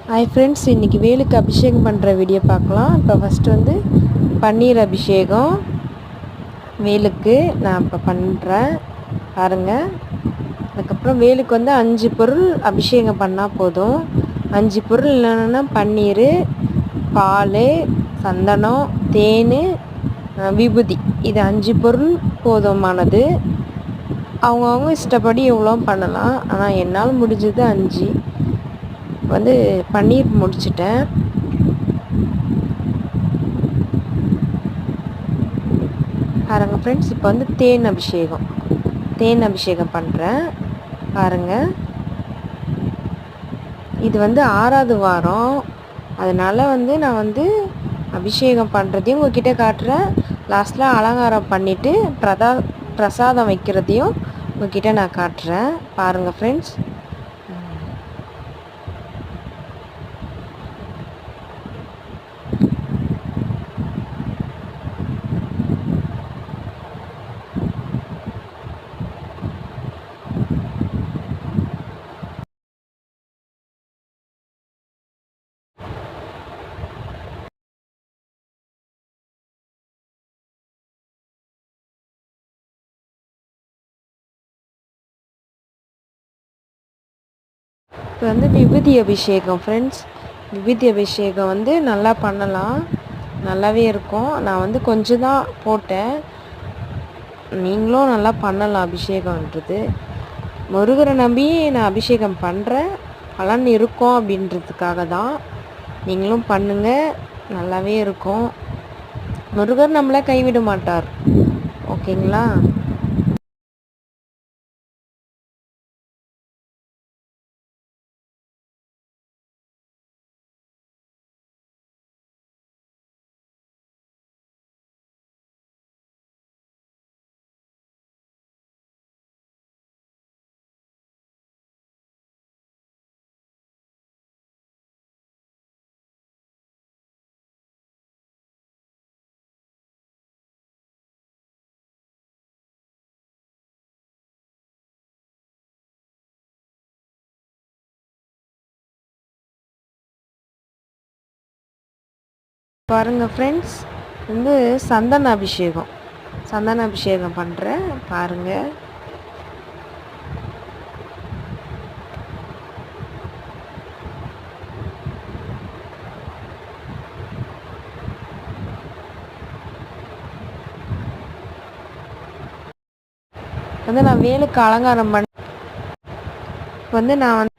Hi friends, இன்றைக்கி வேலுக்கு அபிஷேகம் பண்ணுற வீடியோ பார்க்கலாம். இப்போ ஃபஸ்ட்டு வந்து பன்னீர் அபிஷேகம் வேலுக்கு நான் இப்போ பண்ணுறேன் பாருங்கள். அதுக்கப்புறம் வேலுக்கு வந்து 5 பொருள் அபிஷேகம் பண்ணால் போதும். 5 பொருள் என்னென்னா பன்னீர், பால், சந்தனம், தேன், விபூதி. இது 5 பொருள் போதுமானது. அவங்கவுங்க இஷ்டப்படி எவ்வளோ பண்ணலாம். ஆனால் என்னால் முடிஞ்சது 5 வந்து பன்னீர் முடிச்சிட்டேன். பாருங்கள் ஃப்ரெண்ட்ஸ், இப்போ வந்து தேன் அபிஷேகம் பண்ணுறேன் பாருங்கள். இது வந்து 6வது வாரம், அதனால் வந்து நான் வந்து அபிஷேகம் பண்ணுறதையும் உங்ககிட்ட காட்டுறேன். லாஸ்ட்டில் அலங்காரம் பண்ணிவிட்டு பிரசாதம் வைக்கிறதையும் உங்ககிட்ட நான் காட்டுறேன் பாருங்கள் ஃப்ரெண்ட்ஸ். இப்போ வந்து விபூதி அபிஷேகம் ஃப்ரெண்ட்ஸ். விபூதி அபிஷேகம் வந்து நல்லா பண்ணலாம், நல்லாவே இருக்கும். நான் வந்து கொஞ்சம் தான் போட்டேன். நீங்களும் நல்லா பண்ணலாம் அபிஷேகம்ன்றது. முருகரை நம்பி நான் அபிஷேகம் பண்ணுறேன், பலன் இருக்கும் அப்படின்றதுக்காக தான். நீங்களும் பண்ணுங்கள், நல்லாவே இருக்கும். முருகர் நம்மளை கைவிட மாட்டார், ஓகேங்களா? பாருங்கள் ஃப்ரெண்ட்ஸ், வந்து சந்தன அபிஷேகம் பண்ணுறேன் பாருங்கள். வந்து நான் வேலுக்கு அலங்காரம் பண்ணி வந்து நான்